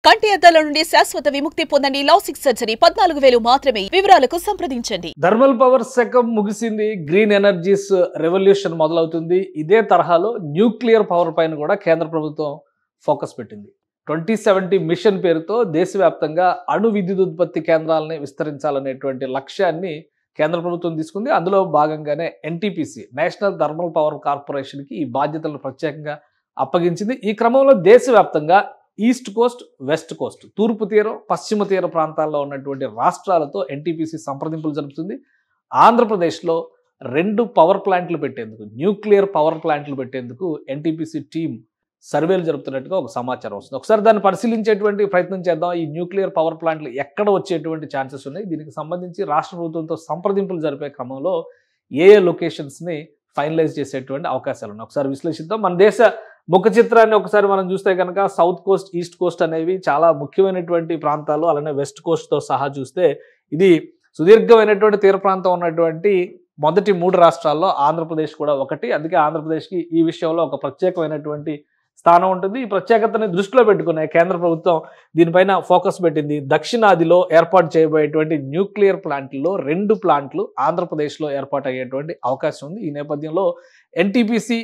కంటి అద్దాల నుండి శాశ్వత విముక్తి పొందండి. లాసిక్ సర్జరీ 14,000 మాత్రమే. వివరాలకు సంప్రదించండి. థర్మల్ పవర్ శకం ముగిసింది. గ్రీన్ ఎనర్జీస్ రెవల్యూషన్ మొదలవుతుంది. ఇదే తరహాలో న్యూక్లియర్ పవర్ పైన కూడా కేంద్ర ప్రభుత్వం ఫోకస్ పెట్టింది. 2070 మిషన్ పేరుతో దేశవ్యాప్తంగా అణు విద్యుత్ ఉత్పత్తి కేంద్రాలని విస్తరించాలనేటువంటి లక్ష్యాన్ని కేంద్ర ప్రభుత్వం తీసుకుంది. అందులో భాగంగానే ఎన్టీపీసీ నేషనల్ థర్మల్ పవర్ కార్పొరేషన్కి ఈ బాధ్యతలను ప్రత్యేకంగా అప్పగించింది. ఈ క్రమంలో దేశవ్యాప్తంగా ఈస్ట్ కోస్ట్, వెస్ట్ కోస్ట్, తూర్పు తీరం, పశ్చిమ తీర ప్రాంతాల్లో ఉన్నటువంటి రాష్ట్రాలతో ఎన్టీపీసీ సంప్రదింపులు జరుపుతుంది. ఆంధ్రప్రదేశ్లో 2 పవర్ ప్లాంట్లు పెట్టేందుకు, న్యూక్లియర్ పవర్ ప్లాంట్లు పెట్టేందుకు ఎన్టీపీసీ టీం సర్వేలు జరుపుతున్నట్టుగా ఒక సమాచారం వస్తుంది. ఒకసారి దాన్ని పరిశీలించేటువంటి ప్రయత్నం చేద్దాం. ఈ న్యూక్లియర్ పవర్ ప్లాంట్లు ఎక్కడ వచ్చేటువంటి ఛాన్సెస్ ఉన్నాయి, దీనికి సంబంధించి రాష్ట్ర ప్రభుత్వంతో సంప్రదింపులు జరిపే క్రమంలో ఏ లొకేషన్స్ని ఫైనలైజ్ చేసేటువంటి అవకాశాలు ఉన్నాయి ఒకసారి విశ్లేషిద్దాం. మన దేశ ముఖ చిత్రాన్ని ఒకసారి మనం చూస్తే కనుక సౌత్ కోస్ట్, ఈస్ట్ కోస్ట్ అనేవి చాలా ముఖ్యమైనటువంటి ప్రాంతాలు. అలానే వెస్ట్ కోస్ట్తో సహా చూస్తే ఇది సుదీర్ఘమైనటువంటి తీర ప్రాంతం ఉన్నటువంటి మొదటి 3 రాష్ట్రాల్లో ఆంధ్రప్రదేశ్ కూడా ఒకటి. అందుకే ఆంధ్రప్రదేశ్కి ఈ విషయంలో ఒక ప్రత్యేకమైనటువంటి స్థానం ఉంటుంది. ఈ ప్రత్యేకతని దృష్టిలో పెట్టుకునే కేంద్ర ప్రభుత్వం దీనిపైన ఫోకస్ పెట్టింది. దక్షిణాదిలో ఏర్పాటు చేయబోయేటువంటి న్యూక్లియర్ ప్లాంట్లలో 2 ప్లాంట్లు ఆంధ్రప్రదేశ్లో ఏర్పాటు అయ్యేటువంటి అవకాశం ఉంది. ఈ నేపథ్యంలో ఎన్టీపీసీ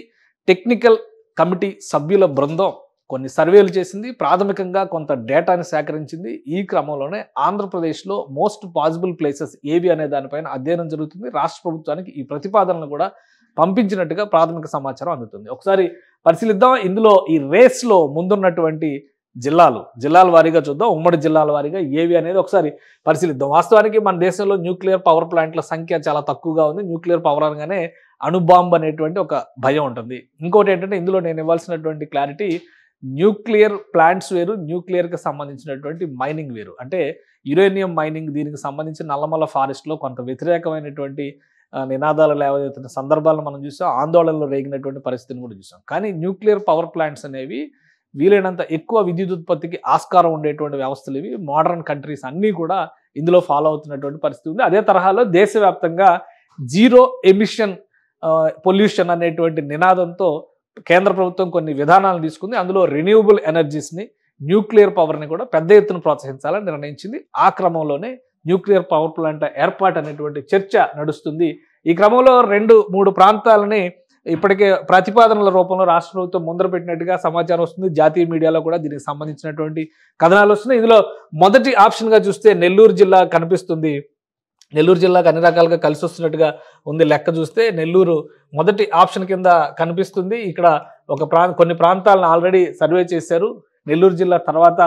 టెక్నికల్ కమిటీ సభ్యుల బృందం కొన్ని సర్వేలు చేసింది. ప్రాథమికంగా కొంత డేటాని సేకరించింది. ఈ క్రమంలోనే ఆంధ్రప్రదేశ్లో మోస్ట్ పాసిబుల్ ప్లేసెస్ ఏవి అనే దానిపైన అధ్యయనం జరుగుతుంది. రాష్ట్ర ప్రభుత్వానికి ఈ ప్రతిపాదనలు కూడా పంపించినట్టుగా ప్రాథమిక సమాచారం అందుతుంది. ఒకసారి పరిశీలిద్దాం. ఇందులో ఈ రేస్లో ముందున్నటువంటి జిల్లాల వారీగా చూద్దాం. ఉమ్మడి జిల్లాల వారీగా ఏవి అనేది ఒకసారి పరిశీలిద్దాం. వాస్తవానికి మన దేశంలో న్యూక్లియర్ పవర్ ప్లాంట్ల సంఖ్య చాలా తక్కువగా ఉంది. న్యూక్లియర్ పవర్ అనగానే అణుబాంబ్ అనేటువంటి ఒక భయం ఉంటుంది. ఇంకోటి ఏంటంటే ఇందులో నేను ఇవ్వాల్సినటువంటి క్లారిటీ, న్యూక్లియర్ ప్లాంట్స్ వేరు, న్యూక్లియర్కి సంబంధించినటువంటి మైనింగ్ వేరు. అంటే యురేనియం మైనింగ్, దీనికి సంబంధించి నల్లమల్ల ఫారెస్ట్లో కొంత వ్యతిరేకమైనటువంటి నినాదాలు లేవనెత్తిన సందర్భాలను మనం చూసాం. ఆందోళనలో రేగినటువంటి పరిస్థితిని కూడా చూసాం. కానీ న్యూక్లియర్ పవర్ ప్లాంట్స్ అనేవి వీలైనంత ఎక్కువ విద్యుత్ ఉత్పత్తికి ఆస్కారం ఉండేటువంటి వ్యవస్థలు ఇవి. మోడర్న్ కంట్రీస్ అన్నీ కూడా ఇందులో ఫాలో అవుతున్నటువంటి పరిస్థితి ఉంది. అదే తరహాలో దేశవ్యాప్తంగా జీరో ఎమిషన్ పొల్యూషన్ అనేటువంటి నినాదంతో కేంద్ర ప్రభుత్వం కొన్ని విధానాలు తీసుకుంది. అందులో రెన్యూవబుల్ ఎనర్జీస్ని, న్యూక్లియర్ పవర్ని కూడా పెద్ద ఎత్తున ప్రోత్సహించాలని నిర్ణయించింది. ఆ క్రమంలోనే న్యూక్లియర్ పవర్ ప్లాంట్ ఏర్పాటు అనేటువంటి చర్చ నడుస్తుంది. ఈ క్రమంలో 2-3 ప్రాంతాలని ఇప్పటికే ప్రతిపాదనల రూపంలో రాష్ట్ర ప్రభుత్వం ముందర పెట్టినట్టుగా సమాచారం వస్తుంది. జాతీయ మీడియాలో కూడా దీనికి సంబంధించినటువంటి కథనాలు వస్తున్నాయి. ఇందులో మొదటి ఆప్షన్గా చూస్తే నెల్లూరు జిల్లా కనిపిస్తుంది. నెల్లూరు జిల్లాకు అన్ని రకాలుగా కలిసి వస్తున్నట్టుగా ఉంది. లెక్క చూస్తే నెల్లూరు మొదటి ఆప్షన్ కింద కనిపిస్తుంది. ఇక్కడ కొన్ని ప్రాంతాలను ఆల్రెడీ సర్వే చేశారు. నెల్లూరు జిల్లా తర్వాత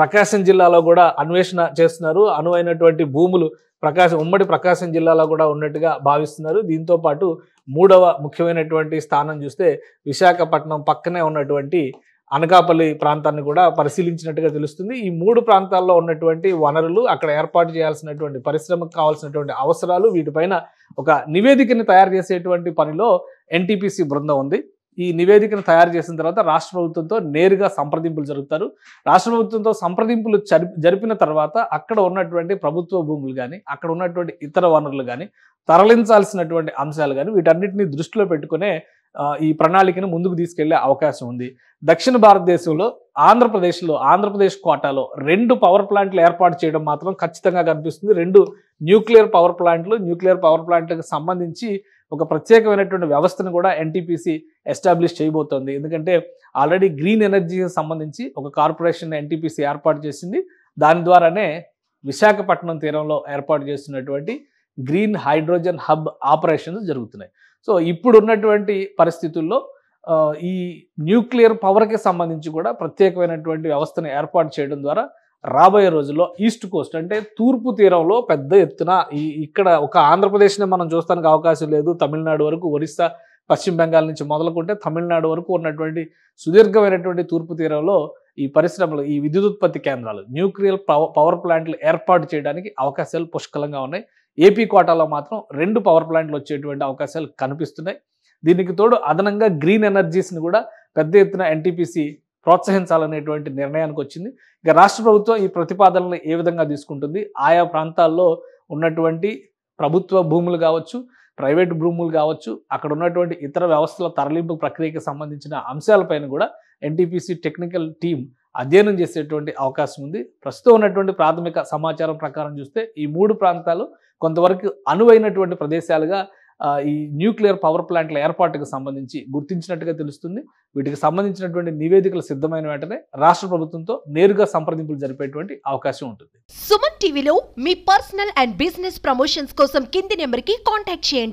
ప్రకాశం జిల్లాలో కూడా అన్వేషణ చేస్తున్నారు. అనువైనటువంటి భూములు ఉమ్మడి ప్రకాశం జిల్లాలో కూడా ఉన్నట్టుగా భావిస్తున్నారు. దీంతో పాటు 3వ ముఖ్యమైనటువంటి స్థానం చూస్తే విశాఖపట్నం పక్కనే ఉన్నటువంటి అనకాపల్లి ప్రాంతాన్ని కూడా పరిశీలించినట్టుగా తెలుస్తుంది. ఈ 3 ప్రాంతాల్లో ఉన్నటువంటి వనరులు, అక్కడ ఏర్పాటు చేయాల్సినటువంటి పరిశ్రమకు కావాల్సినటువంటి అవసరాలు, వీటిపైన ఒక నివేదికని తయారు చేసేటువంటి పనిలో ఎన్టీపీసీ బృందం ఉంది. ఈ నివేదికను తయారు చేసిన తర్వాత రాష్ట్ర ప్రభుత్వంతో నేరుగా సంప్రదింపులు జరుపుతారు. రాష్ట్ర ప్రభుత్వంతో సంప్రదింపులు జరిపిన తర్వాత అక్కడ ఉన్నటువంటి ప్రభుత్వ భూములు కానీ, అక్కడ ఉన్నటువంటి ఇతర వనరులు కానీ, తరలించాల్సినటువంటి అంశాలు కానీ, వీటన్నిటిని దృష్టిలో పెట్టుకునే ఈ ప్రణాళికను ముందుకు తీసుకెళ్లే అవకాశం ఉంది. దక్షిణ భారతదేశంలో ఆంధ్రప్రదేశ్ కోటాలో 2 పవర్ ప్లాంట్లు ఏర్పాటు చేయడం మాత్రం ఖచ్చితంగా కనిపిస్తుంది. 2 న్యూక్లియర్ పవర్ ప్లాంట్లకు సంబంధించి ఒక ప్రత్యేకమైనటువంటి వ్యవస్థను కూడా ఎన్టీపీసీ ఎస్టాబ్లిష్ చేయబోతోంది. ఎందుకంటే ఆల్రెడీ గ్రీన్ ఎనర్జీకి సంబంధించి ఒక కార్పొరేషన్ ఎన్టీపీసీ ఏర్పాటు చేసింది. దాని ద్వారానే విశాఖపట్నం తీరంలో ఏర్పాటు చేస్తున్నటువంటి గ్రీన్ హైడ్రోజన్ హబ్ ఆపరేషన్స్ జరుగుతున్నాయి. సో ఇప్పుడు ఉన్నటువంటి పరిస్థితుల్లో ఈ న్యూక్లియర్ పవర్కి సంబంధించి కూడా ప్రత్యేకమైనటువంటి వ్యవస్థను ఏర్పాటు చేయడం ద్వారా రాబోయే రోజుల్లో ఈస్ట్ కోస్ట్ అంటే తూర్పు తీరంలో పెద్ద ఎత్తున ఇక్కడ ఒక ఆంధ్రప్రదేశ్ని మనం చూస్తానికి అవకాశం లేదు. తమిళనాడు వరకు, ఒరిస్సా, పశ్చిమ బెంగాల్ నుంచి మొదలుకుంటే తమిళనాడు వరకు ఉన్నటువంటి సుదీర్ఘమైనటువంటి తూర్పు తీరంలో ఈ పరిశ్రమలు, ఈ విద్యుదుత్పత్తి కేంద్రాలు, న్యూక్లియర్ పవర్ ప్లాంట్లు ఏర్పాటు చేయడానికి అవకాశాలు పుష్కలంగా ఉన్నాయి. ఏపీ కోటాలో మాత్రం 2 పవర్ ప్లాంట్లు వచ్చేటువంటి అవకాశాలు కనిపిస్తున్నాయి. దీనికి తోడు అదనంగా గ్రీన్ ఎనర్జీస్ని కూడా పెద్ద ఎత్తున ఎన్టీపీసీ ప్రోత్సహించాలనేటువంటి నిర్ణయానికి వచ్చింది. ఇక రాష్ట్ర ప్రభుత్వం ఈ ప్రతిపాదనలు ఏ విధంగా తీసుకుంటుంది, ఆయా ప్రాంతాల్లో ఉన్నటువంటి ప్రభుత్వ భూములు కావచ్చు, ప్రైవేట్ భూములు కావచ్చు, అక్కడ ఉన్నటువంటి ఇతర వ్యవస్థల తరలింపు ప్రక్రియకి సంబంధించిన అంశాలపైన కూడా ఎన్టీపీసీ టెక్నికల్ టీం అధ్యయనం చేసేటువంటి అవకాశం ఉంది. ప్రస్తుతం ఉన్నటువంటి ప్రాథమిక సమాచారం ప్రకారం చూస్తే ఈ 3 ప్రాంతాలు కొంతవరకు అనువైనటువంటి ప్రదేశాలుగా ఈ న్యూక్లియర్ పవర్ ప్లాంట్ల ఏర్పాటుకు సంబంధించి గుర్తించినట్టుగా తెలుస్తుంది. వీటికి సంబంధించినటువంటి నివేదికలు సిద్ధమైన వెంటనే రాష్ట్ర ప్రభుత్వంతో నేరుగా సంప్రదింపులు జరిపేటువంటి అవకాశం ఉంటుంది. సుమన్ టీవీలో మీ పర్సనల్ అండ్ బిజినెస్ ప్రమోషన్స్ కోసం కింది నెంబర్కి కాంటాక్ట్ చేయండి.